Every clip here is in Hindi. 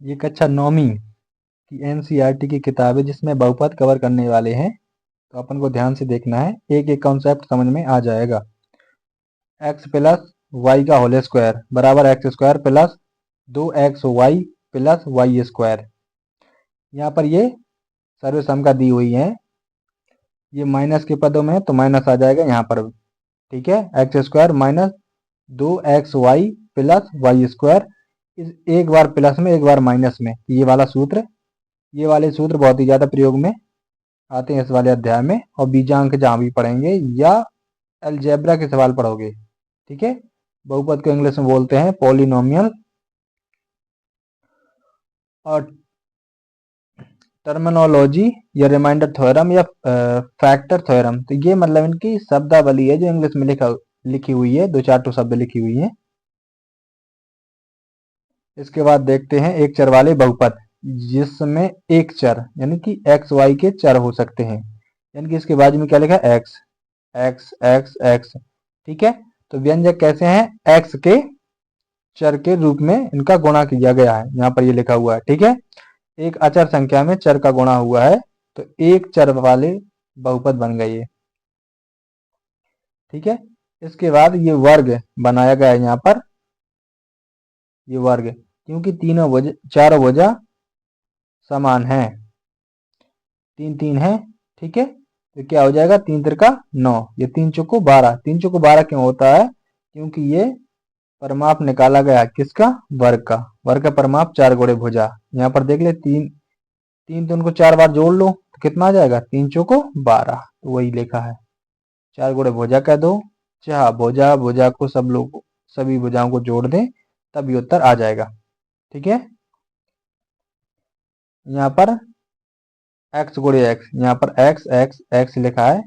ये कक्षा 9वीं की एनसीईआरटी की किताब है जिसमें बहुपद कवर करने वाले हैं, तो अपन को ध्यान से देखना है, एक एक कॉन्सेप्ट समझ में आ जाएगा। एक्स प्लस वाई का होल स्क्वायर बराबर x square plus 2x y plus y square. यहाँ पर ये सर्वसम का दी हुई है, ये माइनस के पदों में तो माइनस आ जाएगा यहाँ पर भी, ठीक है। X square minus 2xy plus y square, इस एक बार प्लस में एक बार माइनस में, ये वाला सूत्र, ये वाले सूत्र बहुत ही ज्यादा प्रयोग में आते हैं इस वाले अध्याय में, और बीजांक जहां भी पढ़ेंगे या अलजेब्रा के सवाल पढ़ोगे, ठीक है। बहुपद को इंग्लिश में बोलते हैं पॉलिनोमियल। और टर्मिनोलॉजी या रिमाइंडर थ्योरम या फैक्टर थ्योरम, तो ये मतलब इनकी शब्दावली है जो इंग्लिश में लिखी हुई है, 2-4 शब्द लिखी हुई है। इसके बाद देखते हैं एक चर वाले बहुपद, जिसमें एक चर यानी कि एक्स वाई के चर हो सकते हैं, यानी कि इसके बाजू में क्या लिखा है, एक्स एक्स एक्स एक्स, ठीक है। तो व्यंजक कैसे हैं, एक्स के चर के रूप में इनका गुणा किया गया है, यहाँ पर ये लिखा हुआ है, ठीक है। एक अचर संख्या में चर का गुणा हुआ है तो एक चर वाले बहुपद बन गए ये, ठीक है। इसके बाद ये वर्ग बनाया गया है यहाँ पर, ये वर्ग, क्योंकि तीनों वजह चारों वजह समान है, 3-3 है, ठीक है। तो क्या हो जाएगा, 3 त्रिका 9, ये 3 चौको 12, 3 चौको 12 क्यों होता है, क्योंकि ये परमाप निकाला गया किसका, वर्ग का, वर्ग का परमाप 4 गुणे भुजा। यहाँ पर देख ले, 3 3 तो उनको 4 बार जोड़ लो तो कितना आ जाएगा, 3 चौको 12, तो वही लिखा है, 4 गुणे भुजा कह दो, चाह भुजा भुजा को सब लोग सभी भुजाओं को जोड़ दें तभी उत्तर आ जाएगा, ठीक है। यहाँ पर एक्स गुणे एक्स, यहाँ पर एक्स एक्स एक्स लिखा है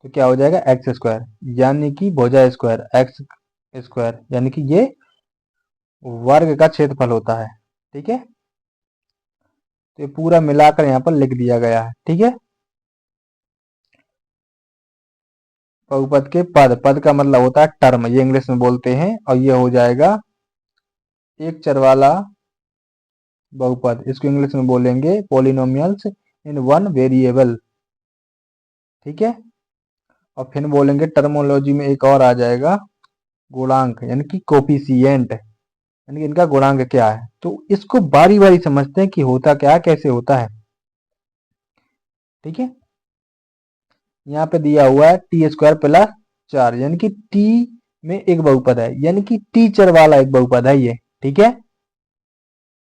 तो क्या हो जाएगा, एक्स स्क्वायर, यानी कि भुजा स्क्वायर एक्स स्क्वायर, यानी कि ये वर्ग का क्षेत्रफल होता है, ठीक है। तो ये पूरा मिलाकर यहाँ पर लिख दिया गया है, ठीक है। बहुपद के पद, पद का मतलब होता है टर्म, ये इंग्लिश में बोलते हैं, और ये हो जाएगा एक चर वाला बहुपद, इसको इंग्लिश में बोलेंगे पॉलिनोमियल्स इन वन वेरिएबल, ठीक है। और फिर बोलेंगे टर्मोलॉजी में एक और आ जाएगा गुणांक, यानी कि कोफिशिएंट, यानी कि इनका गुणांक क्या है। तो इसको बारी बारी समझते हैं कि होता क्या है, कैसे होता है, ठीक है। यहाँ पे दिया हुआ है टी स्क्वायर प्लस 4, यानी कि टी में एक बहुपद है, यानी कि टीचर वाला एक बहुपद है ये, ठीक है।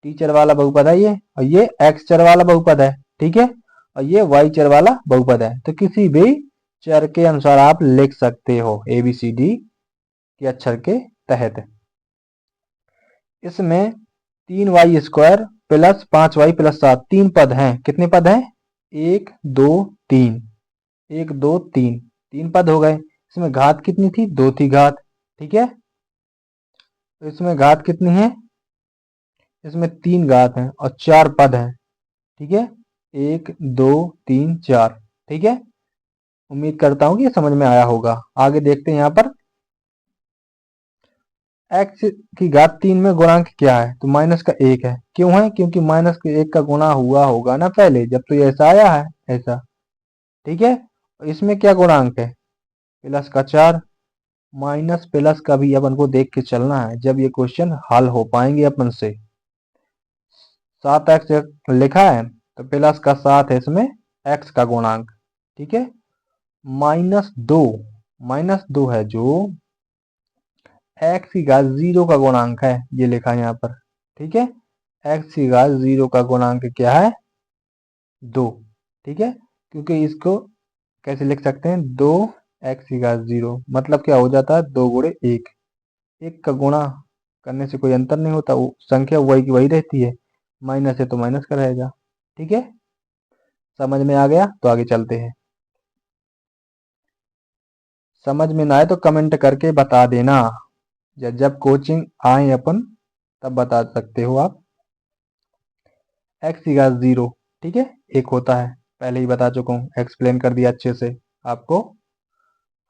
टीचर वाला बहुपद है ये, और ये एक्स चर वाला बहुपद है, ठीक है। और ये वाई चर वाला बहुपद है, तो किसी भी चर के अनुसार आप लिख सकते हो ABCD के अक्षर के तहत। इसमें 3y square plus 5y plus 7, 3 पद हैं, कितने पद हैं, 1 2 3, 1 2 3, 3 पद हो गए। इसमें घात कितनी थी, 2 थी घात, ठीक है। तो इसमें घात कितनी है, इसमें 3 घात है और 4 पद है, ठीक है, 1 2 3 4, ठीक है। उम्मीद करता हूं कि ये समझ में आया होगा। आगे देखते हैं यहाँ पर एक्स की घात 3 में गुणांक क्या है, तो माइनस का 1 है, क्यों है, क्योंकि माइनस के 1 का गुणा हुआ होगा ना पहले, जब तो ये ऐसा आया है ऐसा, ठीक है। इसमें क्या गुणांक है, प्लस का 4, माइनस प्लस का भी अपन को देख के चलना है जब ये क्वेश्चन हल हो पाएंगे अपन से। 7x लिखा है तो प्लस का 7 है इसमें x का गुणांक, ठीक है। -2, -2 है जो x की घात 0 का गुणांक है, ये लिखा है यहाँ पर, ठीक है। x की घात 0 का गुणांक क्या है, 2, ठीक है। क्योंकि इसको कैसे लिख सकते हैं, 2x की घात 0 मतलब क्या हो जाता है, 2 गुणे 1, 1 का गुणा करने से कोई अंतर नहीं होता, वो संख्या वही की वही रहती है, माइनस है तो माइनस का रहेगा, ठीक है। समझ में आ गया, तो आगे चलते हैं। समझ में ना आए तो कमेंट करके बता देना, या जब कोचिंग आए अपन तब बता सकते हो आप। एक्स की घात 0, ठीक है, एक होता है, पहले ही बता चुका हूँ, एक्सप्लेन कर दिया अच्छे से, आपको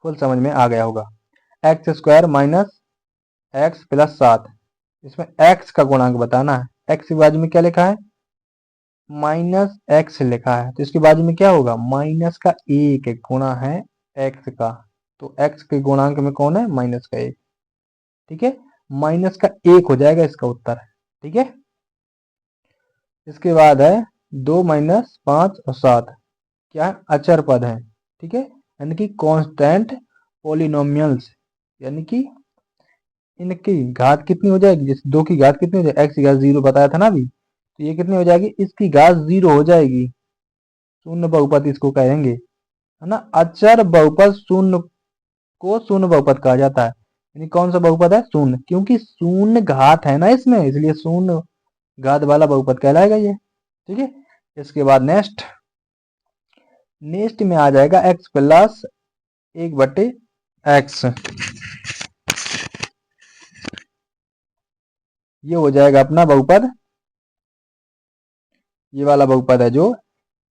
फुल समझ में आ गया होगा। X square minus x plus 7, इसमें एक्स का गुणांक बताना है, एक्स के बाजू में क्या लिखा है, माइनस एक्स लिखा है, तो इसके बाजू में क्या होगा, माइनस का एक गुणा है एक्स का, तो एक्स के गुणांक में कौन है, माइनस का एक, ठीक है, माइनस का एक हो जाएगा इसका उत्तर, ठीक है। इसके बाद है 2 - 5 और 7, क्या है, अचर पद है, ठीक है, यानी कि कांस्टेंट पोलिनोमियल्स, यानी कि इनकी घात कितनी हो जाएगी, जैसे 2 की घात कितनी हो जाएगी, एक्स की घात 0 बताया था ना अभी, तो ये कितनी हो जाएगी, इसकी घात 0 हो जाएगी, शून्य बहुपद इसको कहेंगे, है ना। अचर बहुपद शून्य को शून्य बहुपद कहा जाता है, यानी कौन सा बहुपद है, शून्य, क्योंकि शून्य घात है ना इसमें, इसलिए शून्य घात वाला बहुपद कहलाएगा ये, ठीक है। इसके बाद नेक्स्ट नेक्स्ट में आ जाएगा एक्स प्लस 1/x, ये हो जाएगा अपना बहुपद, ये वाला बहुपद है जो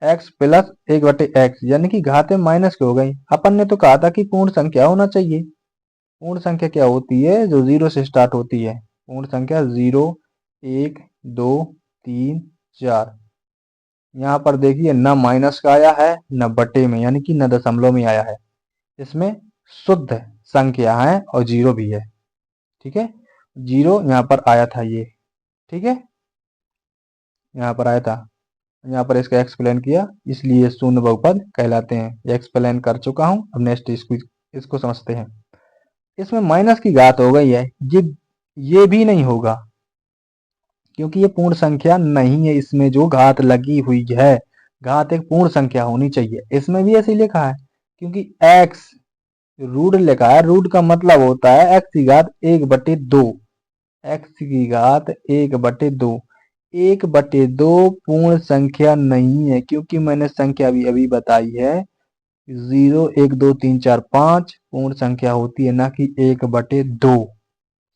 x प्लस 1/x, यानी कि घात में माइनस की हो गई। अपन ने तो कहा था कि पूर्ण संख्या होना चाहिए, पूर्ण संख्या क्या होती है, जो 0 से स्टार्ट होती है, पूर्ण संख्या 0 1 2 3 4, यहाँ पर देखिए न माइनस का आया है न बटे में, यानी कि न दशमलव में आया है, इसमें शुद्ध संख्या है और 0 भी है, ठीक है, 0 यहाँ पर आया था ये, ठीक है, यहाँ पर आया था, यहाँ पर इसका एक्सप्लेन किया, इसलिए शून्य बहुपद कहलाते हैं, ये एक्सप्लेन कर चुका हूँ। अब नेक्स्ट इसको समझते हैं। इसमें माइनस की घात हो गई है, ये भी नहीं होगा, क्योंकि ये पूर्ण संख्या नहीं है, इसमें जो घात लगी हुई है, घात एक पूर्ण संख्या होनी चाहिए, इसमें भी ऐसे ही लिखा है, क्योंकि x रूट लिखा है, रूट का मतलब होता है x की घात 1/2, x की घात 1/2, 1/2 पूर्ण संख्या नहीं है, क्योंकि मैंने संख्या भी अभी बताई है, 0 1 2 3 4 5 पूर्ण संख्या होती है, ना कि 1/2।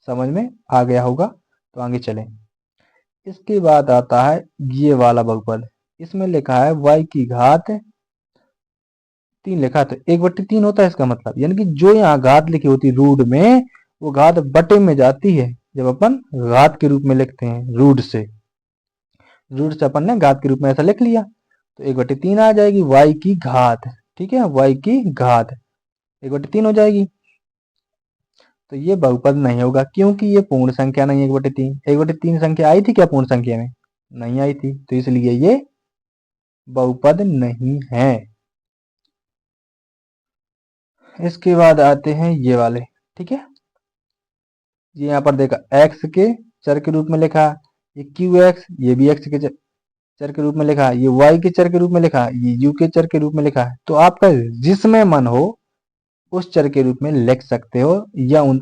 समझ में आ गया होगा, तो आगे चलें। इसके बाद आता है ये वाला बहुपद, इसमें लिखा है y की घात 3 लिखा, तो 1/3 होता है इसका मतलब, यानी कि जो यहाँ घात लिखी होती है रूट में, वो घात बटे में जाती है, जब अपन घात के रूप में लिखते हैं, रूट से अपन ने घात के रूप में ऐसा लिख लिया, तो 1/3 आ जाएगी y की घात, ठीक है, y की घात 1/3 हो जाएगी, तो ये बहुपद नहीं होगा, क्योंकि ये पूर्ण संख्या नहीं है। 1/3 संख्या आई थी क्या पूर्ण संख्या में, नहीं आई थी, तो इसलिए ये बहुपद नहीं है। इसके बाद आते हैं ये वाले, ठीक है, ये यहाँ पर देखा x के चर के रूप में लिखा, ये qx, ये भी x के चर के रूप में लिखा है, ये y के चर के रूप में लिखा है, ये u के चर के रूप में लिखा है, तो आपका जिसमें मन हो उस चर के रूप में लिख सकते हो, या उन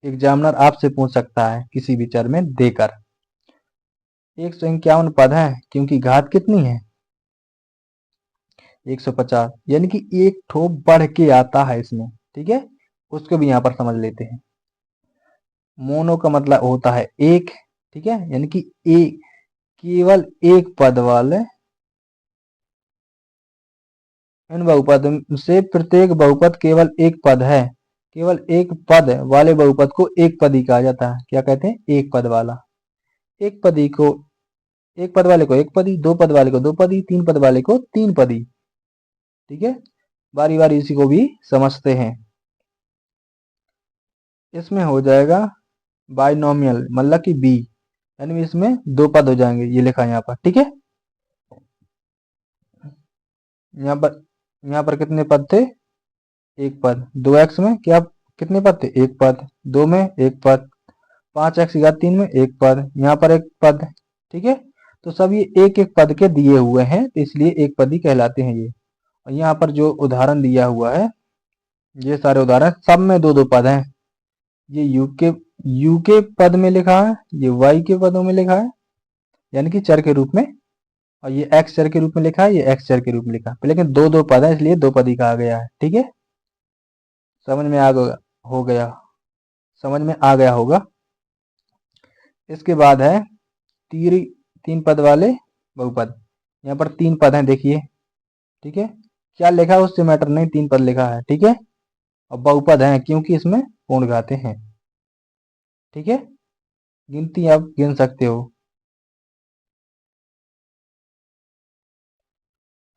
एग्जामिनर आपसे पूछ सकता है किसी भी चर में देकर। 151 पद है, क्योंकि घात कितनी है, 150, यानी कि एक ठो बढ़ के आता है इसमें, ठीक है, उसको भी यहाँ पर समझ लेते हैं। मोनो का मतलब होता है एक, ठीक है, यानी कि एक, केवल एक पद वाले, इन बहुपद से प्रत्येक बहुपद केवल एक पद है, केवल एक पद वाले बहुपद को एक पदी कहा जाता है, क्या कहते हैं, एक पद वाला, एक पदी को, एक पद वाले को एक पदी, दो पद वाले को दो पदी, तीन पद वाले को तीन पदी, ठीक है, बारी बारी इसी को भी समझते हैं। इसमें हो जाएगा बाइनोमियल, मतलब कि बी, यानी इसमें दो पद हो जाएंगे, ये लिखा है यहाँ पर, ठीक है, यहाँ पर कितने पद थे, एक पद, 2x में क्या कितने पद थे, एक पद, 2 में एक पद, 5x की घात 3 में एक पद, यहाँ पर एक पद, ठीक है, तो सब ये एक एक पद के दिए हुए हैं, तो इसलिए एक पद ही कहलाते हैं ये। और यहाँ पर जो उदाहरण दिया हुआ है, ये सारे उदाहरण सब में दो दो पद हैं, ये यू के पद में लिखा है, ये y के पदों में लिखा है, यानी कि चर के रूप में, और ये x चर के रूप में लिखा है, ये x चर के रूप में लिखा है, लेकिन दो दो पद है, इसलिए दो पद ही कहा गया है, ठीक है, समझ में आ गया हो गया, समझ में आ गया होगा। इसके बाद है तीन पद वाले बहुपद, यहाँ पर तीन पद हैं देखिए, ठीक है, क्या लिखा है उससे मैटर नहीं, तीन पद लिखा है, ठीक है, और बहुपद है क्योंकि इसमें पूर्ण घाते हैं, ठीक है, गिनती आप गिन सकते हो।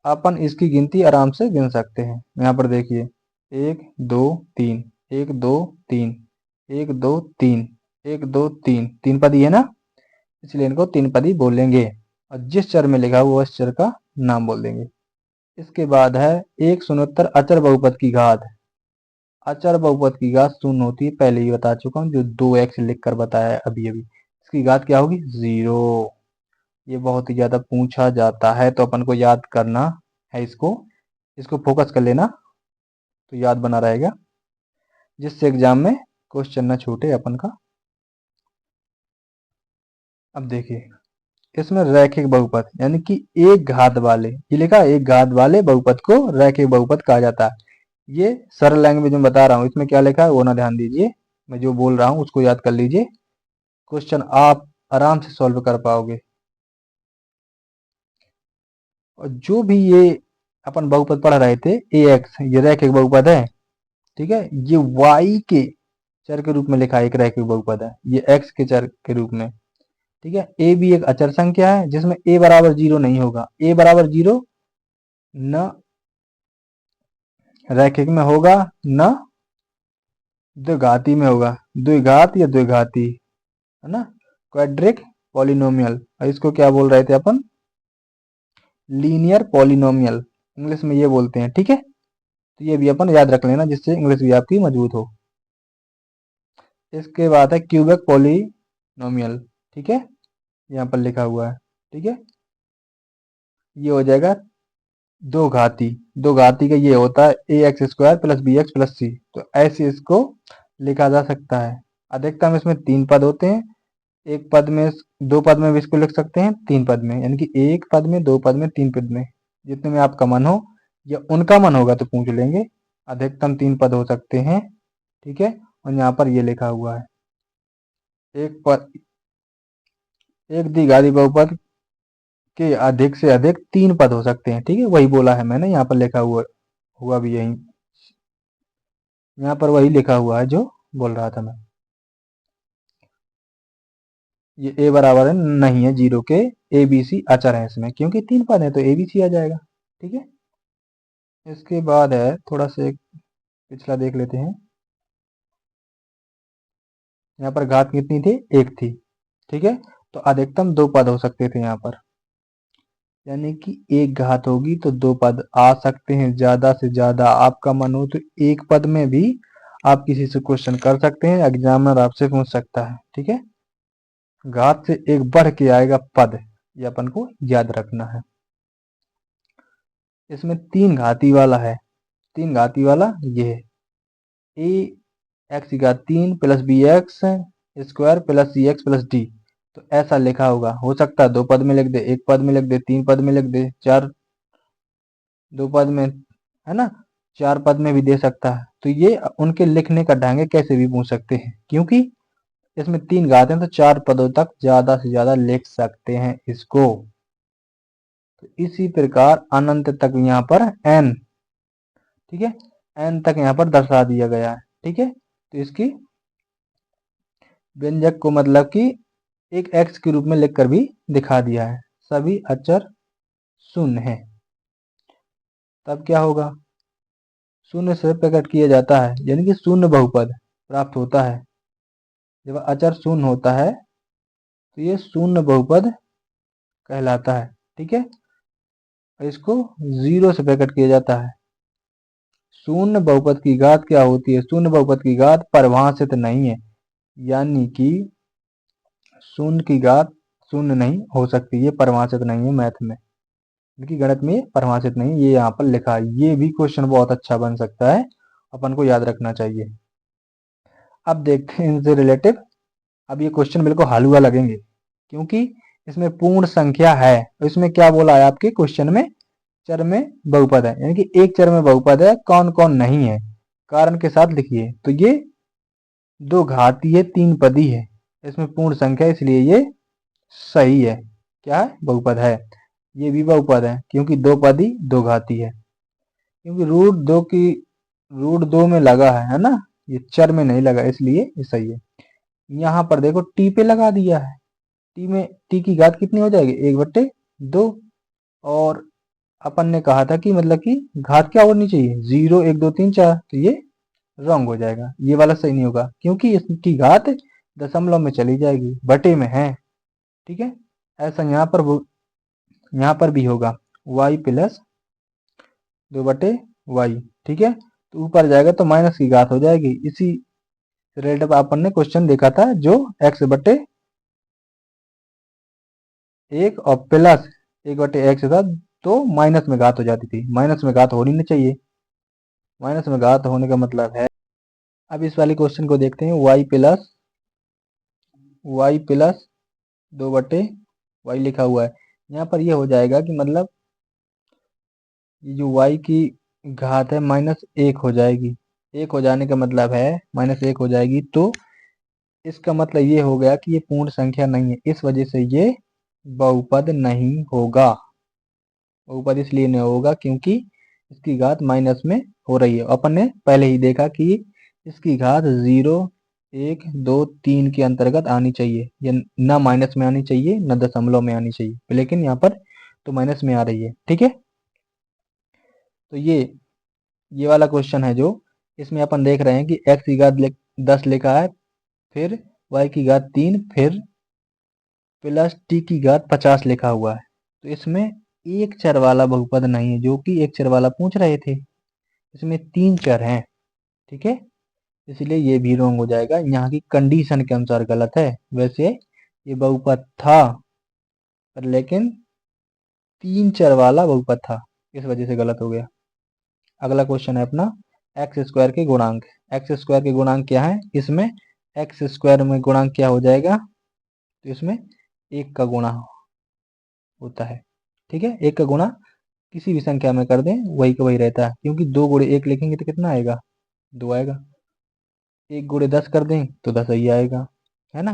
अपन इसकी गिनती आराम से गिन सकते हैं। यहाँ पर देखिए, 1 2 3, 1 2 3, 1 2 3, 1 2 3, तीन पदी है ना, इसलिए इनको तीन पदी बोलेंगे। और जिस चर में लिखा हुआ उस चर का नाम बोल देंगे। इसके बाद है एक शून्योत्तर अचर बहुपद की घात। अचर बहुपद की घात शून्य होती है, पहले ही बता चुका हूँ, जो 2x लिख कर बताया है अभी अभी। इसकी घात क्या होगी? 0। ये बहुत ही ज्यादा पूछा जाता है, तो अपन को याद करना है इसको। इसको फोकस कर लेना तो याद बना रहेगा, जिससे एग्जाम में क्वेश्चन न छूटे अपन का। अब देखिए, इसमें रैखिक बहुपद यानी कि एक घात वाले, ये लिखा है एक घात वाले बहुपद को रैखिक बहुपद कहा जाता है। ये सरल लैंग्वेज में बता रहा हूँ, इसमें क्या लिखा है वो ना ध्यान दीजिए, मैं जो बोल रहा हूँ उसको याद कर लीजिए। क्वेश्चन आप आराम से सॉल्व कर पाओगे। और जो भी ये अपन बहुपद पढ़ रहे थे, ए एक्स, ये रैखिक बहुपद है, ठीक है। ये वाई के चर के रूप में लिखा है, एक रैखिक बहुपद है, ये एक्स के चर के रूप में, ठीक है। ए भी एक अचर संख्या है जिसमें ए बराबर 0 नहीं होगा। ए बराबर 0 न रैखिक में होगा, न द्विघाती में होगा। द्विघात या द्विघाती, है ना, क्वाड्रिक पॉलिनोमियल। और इसको क्या बोल रहे थे अपन? लीनियर पॉलिनोमियल, इंग्लिश में ये बोलते हैं, ठीक है। तो ये भी अपन याद रख लेना, जिससे इंग्लिश भी आपकी मजबूत हो। इसके बाद है क्यूबिक पॉलिनोमियल, ठीक है, यहाँ पर लिखा हुआ है, ठीक है। ये हो जाएगा दो घाती। दो घाती का ये होता है a x square plus b x plus c, तो ऐसे इसको लिखा जा सकता है। अधिकतम इसमें तीन पद होते हैं, एक पद में, दो पद में भी इसको लिख सकते हैं, तीन पद में, यानी कि एक पद में, दो पद में, तीन पद में, जितने में आपका मन हो या उनका मन होगा तो पूछ लेंगे। अधिकतम तीन पद हो सकते हैं, ठीक है। और यहाँ पर ये लिखा हुआ है एक पद, एक द्विघाती बहुपद के अधिक से अधिक तीन पद हो सकते हैं, ठीक है। वही बोला है मैंने, यहाँ पर लिखा हुआ हुआ भी यही, यहाँ पर वही लिखा हुआ है जो बोल रहा था मैं। ये ए बराबर है नहीं है 0 के, ए बी सी अचर है इसमें, क्योंकि तीन पद है तो ए बी सी आ जाएगा, ठीक है। इसके बाद है थोड़ा सा एक पिछला देख लेते हैं। यहाँ पर घात कितनी थी? एक थी, ठीक है। तो अधिकतम दो पद हो सकते थे यहाँ पर, यानी कि एक घात होगी तो दो पद आ सकते हैं। ज्यादा से ज्यादा आपका मन हो तो एक पद में भी आप किसी से क्वेश्चन कर सकते हैं, एग्जामिनर आपसे पूछ सकता है, ठीक है। घात से एक बढ़ के आएगा पद, ये अपन को याद रखना है। इसमें तीन घाती वाला है, तीन घाती वाला ये है ए एक्स की घात 3 plus b x square plus c x plus d. तो ऐसा लिखा होगा, हो सकता है दो पद में लिख दे, एक पद में लिख दे, तीन पद में लिख दे, चार, दो पद में, है ना, चार पद में भी दे सकता है। तो ये उनके लिखने का ढंग है, कैसे भी पूछ सकते हैं, क्योंकि इसमें तीन घात हैं तो चार पदों तक ज्यादा से ज्यादा लिख सकते हैं इसको। तो इसी प्रकार अनंत तक यहाँ पर एन, ठीक है, एन तक यहाँ पर दर्शा दिया गया है, ठीक है। तो इसकी व्यंजक को मतलब कि एक एक्स के रूप में लिखकर भी दिखा दिया है। सभी अचर शून्य है, तब क्या होगा? शून्य से प्रकट किया जाता है, यानी कि शून्य बहुपद प्राप्त होता है। जब अचर शून्य होता है तो ये शून्य बहुपद कहलाता है, ठीक है। इसको जीरो से प्रकट किया जाता है। शून्य बहुपद की घात क्या होती है? शून्य बहुपद की घात परिभाषित नहीं है, यानी कि शून्य की घात शून्य नहीं हो सकती, ये परिभाषित नहीं है मैथ में, क्योंकि गणित में परिभाषित नहीं, ये यहाँ पर लिखा है। ये भी क्वेश्चन बहुत अच्छा बन सकता है, अपन को याद रखना चाहिए। अब देखते हैं इनसे रिलेटिव। अब ये क्वेश्चन बिल्कुल हलवा लगेंगे, क्योंकि इसमें पूर्ण संख्या है। तो इसमें क्या बोला है आपके क्वेश्चन में? चर में बहुपद है, यानी कि एक चर में बहुपद है, कौन कौन नहीं है, कारण के साथ लिखिए। तो ये दो घाती है, तीन पदी है, इसमें पूर्ण संख्या, इसलिए ये सही है। क्या है? बहुपद है। ये भी बहुपद है, क्योंकि दो पदी दो घाती है, क्योंकि रूट दो की, रूट दो में लगा है ना, ये चर में नहीं लगा, इसलिए ये सही है। यहाँ पर देखो टी पे लगा दिया है, टी में टी की घात कितनी हो जाएगी 1/2। और अपन ने कहा था कि मतलब कि घात क्या होनी चाहिए 0 1 2 3 4, तो ये रॉन्ग हो जाएगा, ये वाला सही नहीं होगा क्योंकि इसकी घात दशमलव में चली जाएगी, बटे में है। ठीक है, ऐसा यहाँ पर भी होगा y प्लस 2/y। ठीक है, तो ऊपर जाएगा तो माइनस की घात हो जाएगी। इसी रिलेटेड अपन ने क्वेश्चन देखा था जो x/1 और प्लस 1/x था, तो माइनस में घात हो जाती थी, माइनस में घात होनी नहीं चाहिए, माइनस में घात होने का मतलब है। अब इस वाले क्वेश्चन को देखते हैं, y प्लस 2/y लिखा हुआ है। यहाँ पर ये हो जाएगा कि मतलब ये जो y की घात है -1 हो जाएगी, 1 हो जाने का मतलब है -1 हो जाएगी, तो इसका मतलब ये हो गया कि ये पूर्ण संख्या नहीं है, इस वजह से ये बहुपद नहीं होगा। बहुपद इसलिए नहीं होगा क्योंकि इसकी घात माइनस में हो रही है। अपन ने पहले ही देखा कि इसकी घात 0 1 2 3 के अंतर्गत आनी चाहिए, ये ना माइनस में आनी चाहिए ना दशमलव में आनी चाहिए, लेकिन यहाँ पर तो माइनस में आ रही है। ठीक है, तो ये वाला क्वेश्चन है जो इसमें अपन देख रहे हैं कि x की घात 10 लिखा है, फिर y की घात 3, फिर प्लस t की घात 50 लिखा हुआ है। तो इसमें एक चर वाला बहुपद नहीं है, जो कि एक चर वाला पूछ रहे थे, इसमें 3 चर हैं। ठीक है, इसलिए ये भी रॉन्ग हो जाएगा, यहाँ की कंडीशन के अनुसार गलत है। वैसे ये बहुपद था पर लेकिन 3 चर वाला बहुपद था, इस वजह से गलत हो गया। अगला क्वेश्चन है अपना एक्स स्क्वायर के गुणांक। एक्स स्क्वायर के गुणांक क्या है, इसमें एक्स स्क्वायर में गुणांक क्या हो जाएगा, तो इसमें 1 का गुणा होता है। ठीक है, 1 का गुणा किसी भी संख्या में कर दें वही का वही रहता है, क्योंकि 2 गुणे 1 लिखेंगे तो कितना आएगा 2 आएगा, 1 गुणे 10 कर दें तो 10 ही आएगा, है ना।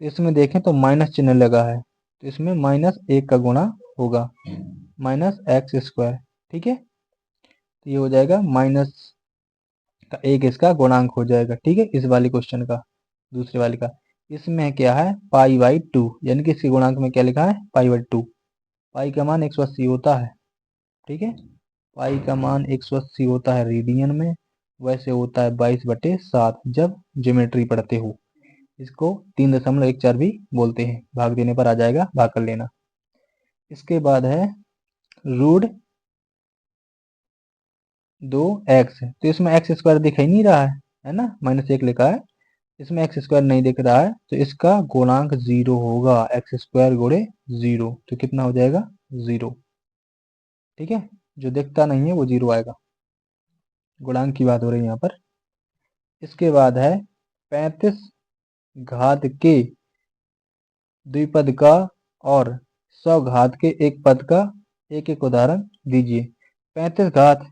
तो इसमें देखें तो माइनस चिन्ह लगा है, तो इसमें -1 का गुणा होगा, -x²। ठीक है, तो ये हो जाएगा माइनस का 1 इसका गुणांक हो जाएगा। ठीक है, इस वाले क्वेश्चन का, दूसरे वाले का। इसमें क्या है π/2, यानी कि इसके गुणांक में क्या लिखा है π/2। पाई का मान 180 होता है। ठीक है, पाई का मान 180 होता है रेडियन में, वैसे होता है 22/7 जब ज्योमेट्री पढ़ते हो। इसको 3.14 भी बोलते हैं, भाग देने पर आ जाएगा, भाग कर लेना। इसके बाद है √2x, तो इसमें x² दिख ही नहीं रहा है ना, -1 लिखा है, इसमें x² नहीं दिख रहा है, तो इसका गुणांक 0 होगा, x² गुणे 0, तो कितना हो जाएगा 0। ठीक है, जो दिखता नहीं है वो 0 आएगा, गुणांक की बात हो रही है यहाँ पर। इसके बाद है 35 घात के द्विपद का और 100 घात के एक पद का एक एक उदाहरण दीजिए। 35 घात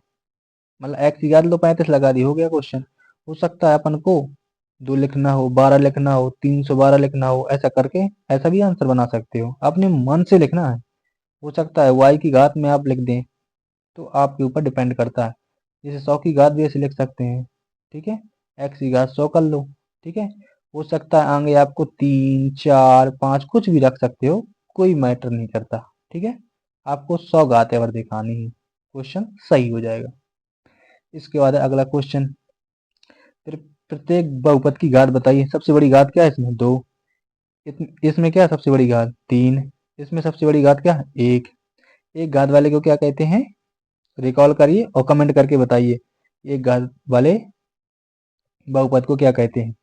मतलब x की घात लो 35 लगा दी, हो गया क्वेश्चन। हो सकता है अपन को 2 लिखना हो, 12 लिखना हो, 312 लिखना हो, ऐसा करके ऐसा भी आंसर बना सकते हो, अपने मन से लिखना है। हो सकता है y की घात में आप लिख दें, तो आपके ऊपर डिपेंड करता है। जैसे 100 की घात भी ऐसे लिख सकते हैं। ठीक है, x की घात 100 कर लो। ठीक है, हो सकता है आगे आपको 3 4 5 कुछ भी रख सकते हो, कोई मैटर नहीं करता। ठीक है, आपको 100 घात एवर दिखानी है, क्वेश्चन सही हो जाएगा। इसके बाद है अगला क्वेश्चन, फिर प्रत्येक बहुपद की घात बताइए। सबसे बड़ी घात क्या है इसमें 2, इसमें क्या है सबसे बड़ी घात 3, इसमें सबसे बड़ी घात क्या है 1। एक घात वाले को क्या कहते हैं, रिकॉल करिए और कमेंट करके बताइए एक घात वाले बहुपद को क्या कहते हैं।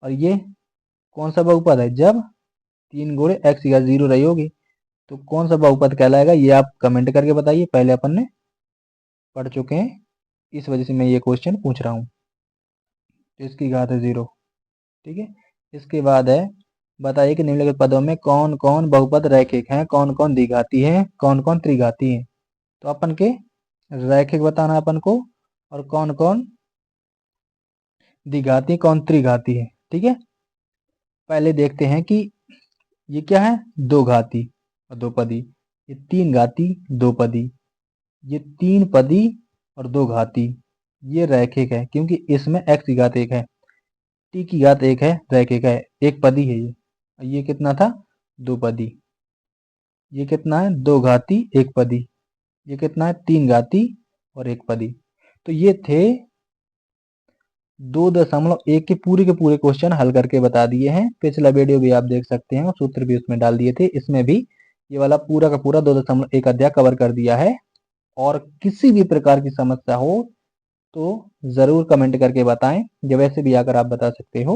और ये कौन सा बहुपद है, जब 3 गुणे x की घात 0 रही होगी, तो कौन सा बहुपद कहलाएगा, ये आप कमेंट करके बताइए। पहले अपन ने पढ़ चुके हैं, इस वजह से मैं ये क्वेश्चन पूछ रहा हूँ। तो इसकी घात है 0। ठीक है, इसके बाद है बताइए कि निम्नलिखित पदों में कौन कौन बहुपद रैखिक हैं, कौन कौन द्विघाती हैं, कौन कौन त्रिघाती हैं। तो अपन के रैखिक बताना अपन को, और कौन कौन द्विघाती कौन त्रिघाती है। ठीक है, पहले देखते हैं कि ये क्या है, दो घाती और दो पदी, ये 3 घाती 2 पदी, ये 3 पदी और 2 घाती, ये रैखिक है क्योंकि इसमें x की घात 1 है। टी की घात 1 है, रैखिक है, एक पदी है ये कितना था, दो पदी। ये कितना है, दो घाती एक पदी। ये कितना है, तीन घाती और एक पदी। तो ये थे 2.1 के पूरे क्वेश्चन हल करके बता दिए हैं। पिछला वीडियो भी आप देख सकते हैं और सूत्र भी उसमें डाल दिए थे। इसमें भी ये वाला पूरा का पूरा 2.1 अध्याय कवर कर दिया है। और किसी भी प्रकार की समस्या हो तो जरूर कमेंट करके बताएं, या वैसे भी आकर आप बता सकते हो।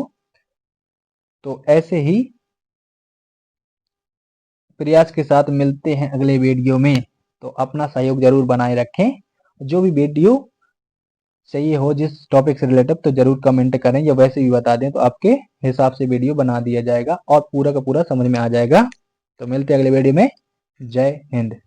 तो ऐसे ही प्रयास के साथ मिलते हैं अगले वीडियो में। तो अपना सहयोग जरूर बनाए रखें। जो भी वीडियो चाहिए हो जिस टॉपिक से रिलेटेड, तो जरूर कमेंट करें, या वैसे भी बता दें तो आपके हिसाब से वीडियो बना दिया जाएगा और पूरा का पूरा समझ में आ जाएगा। तो मिलते हैं अगले वीडियो में। जय हिंद।